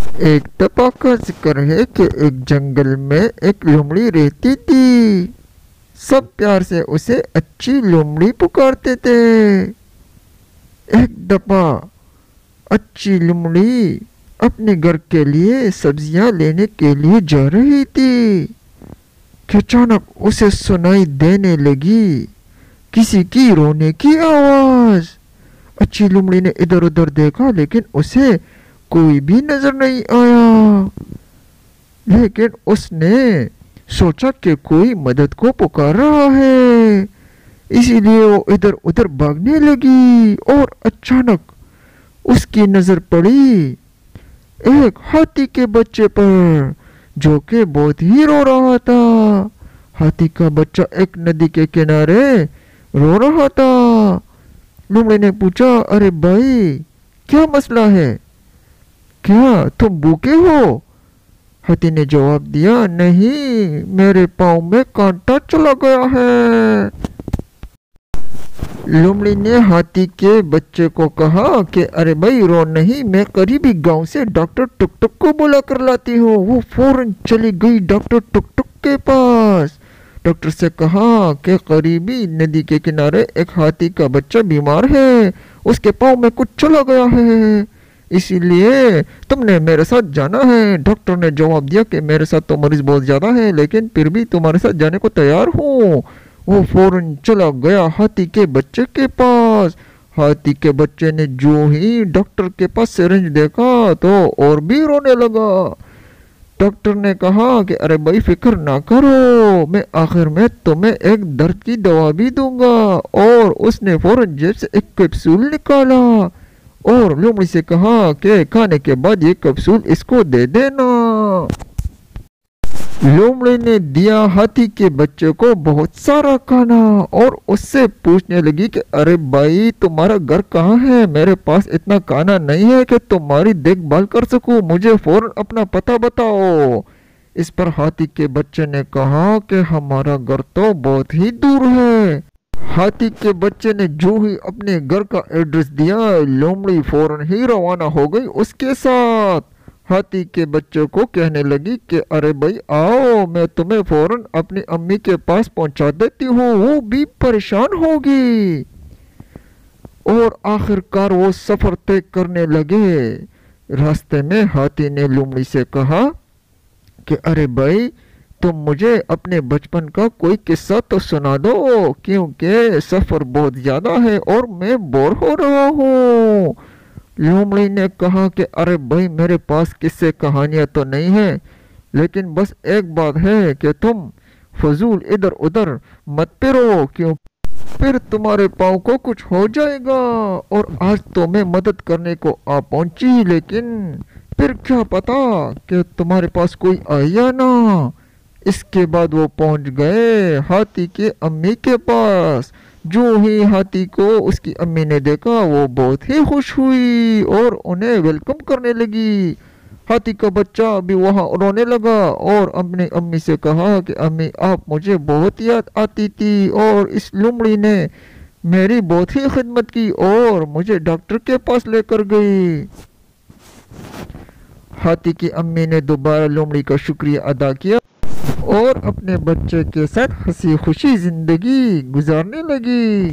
ایک دفعہ کا ذکر ہے کہ ایک جنگل میں ایک لومڑی رہتی تھی۔ سب پیار سے اسے اچھی لومڑی پکارتے تھے۔ ایک دفعہ اچھی لومڑی اپنے گھر کے لیے سبزیاں لینے کے لیے جا رہی تھی کہ اچانک اسے سنائی دینے لگی کسی کی رونے کی آواز۔ اچھی لومڑی نے ادھر ادھر دیکھا لیکن اسے کوئی بھی نظر نہیں آیا، لیکن اس نے سوچا کہ کوئی مدد کو پکار رہا ہے، اسی لیے وہ ادھر ادھر بھاگنے لگی اور اچانک اس کی نظر پڑی ایک ہاتھی کے بچے پر جو کہ بہت ہی رو رہا تھا۔ ہاتھی کا بچہ ایک ندی کے کنارے رو رہا تھا۔ لومڑی نے پوچھا، ارے بھائی کیا مسئلہ ہے؟ کیا تم بھوکے ہو؟ ہاتھی نے جواب دیا، نہیں، میرے پاؤں میں کانٹا چلا گیا ہے۔ لومڑی نے ہاتھی کے بچے کو کہا کہ ارے بھائی رو نہیں، میں قریبی گاؤں سے ڈاکٹر ٹک ٹک کو بلا کر لاتی ہوں۔ وہ فوراً چلی گئی ڈاکٹر ٹک ٹک کے پاس۔ ڈاکٹر سے کہا کہ قریبی ندی کے کنارے ایک ہاتھی کا بچہ بیمار ہے، اس کے پاؤں میں کچھ چلا گیا ہے، اسی لیے تم نے میرے ساتھ جانا ہے۔ ڈاکٹر نے جواب دیا کہ میرے ساتھ تو مریض بہت زیادہ ہے، لیکن پھر بھی تمہارے ساتھ جانے کو تیار ہوں۔ وہ فوراً چلا گیا ہاتھی کے بچے کے پاس۔ ہاتھی کے بچے نے جو ہی ڈاکٹر کے پاس سرنج دیکھا تو اور بھی رونے لگا۔ ڈاکٹر نے کہا کہ ارے بھائی فکر نہ کرو، میں آخر میں تمہیں ایک درد کی دوا بھی دوں گا، اور اس نے فوراً جیب سے ایک کیپسول نکالا اور لومڑی سے کہا کہ کھانے کے بعد یہ کیپسول اس کو دے دینا۔ لومڑی نے دیا ہاتھی کے بچے کو بہت سارا کھانا اور اس سے پوچھنے لگی کہ ارے بھائی تمہارا گھر کہاں ہے؟ میرے پاس اتنا کھانا نہیں ہے کہ تمہاری دیکھ بھال کر سکوں، مجھے فوراً اپنا پتہ بتاؤ۔ اس پر ہاتھی کے بچے نے کہا کہ ہمارا گھر تو بہت ہی دور ہے۔ ہاتھی کے بچے نے جو ہی اپنے گھر کا ایڈریس دیا، لومڑی فوراً ہی روانہ ہو گئی اس کے ساتھ۔ ہاتھی کے بچے کو کہنے لگی کہ ارے بھائی آؤ، میں تمہیں فوراً اپنی امی کے پاس پہنچا دیتی ہوں، وہ بھی پریشان ہوگی۔ اور آخر کار وہ سفر طے کرنے لگے۔ راستے میں ہاتھی نے لومڑی سے کہا کہ ارے بھائی تم مجھے اپنے بچپن کا کوئی قصہ تو سنا دو، کیونکہ سفر بہت زیادہ ہے اور میں بور ہو رہا ہوں۔ لومڑی نے کہا کہ ارے بھائی میرے پاس قصے کہانیاں تو نہیں ہیں، لیکن بس ایک بات ہے کہ تم فضول ادھر ادھر مت پھرو، کیوں پھر تمہارے پاؤں کو کچھ ہو جائے گا۔ اور آج تو میں مدد کرنے کو آ پہنچی، لیکن پھر کیا پتا کہ تمہارے پاس کوئی آئے یا نہ۔ اس کے بعد وہ پہنچ گئے ہاتھی کے امی کے پاس۔ جو ہی ہاتھی کو اس کی امی نے دیکھا وہ بہت ہی خوش ہوئی اور انہیں ویلکم کرنے لگی۔ ہاتھی کا بچہ بھی وہاں رونے لگا اور اپنی امی سے کہا کہ امی آپ مجھے بہت یاد آتی تھی، اور اس لومڑی نے میری بہت ہی خدمت کی اور مجھے ڈاکٹر کے پاس لے کر گئی۔ ہاتھی کی امی نے دوبارہ لومڑی کا شکریہ ادا کیا اور اپنے بچے کے ساتھ ہنسی خوشی زندگی گزارنے لگی۔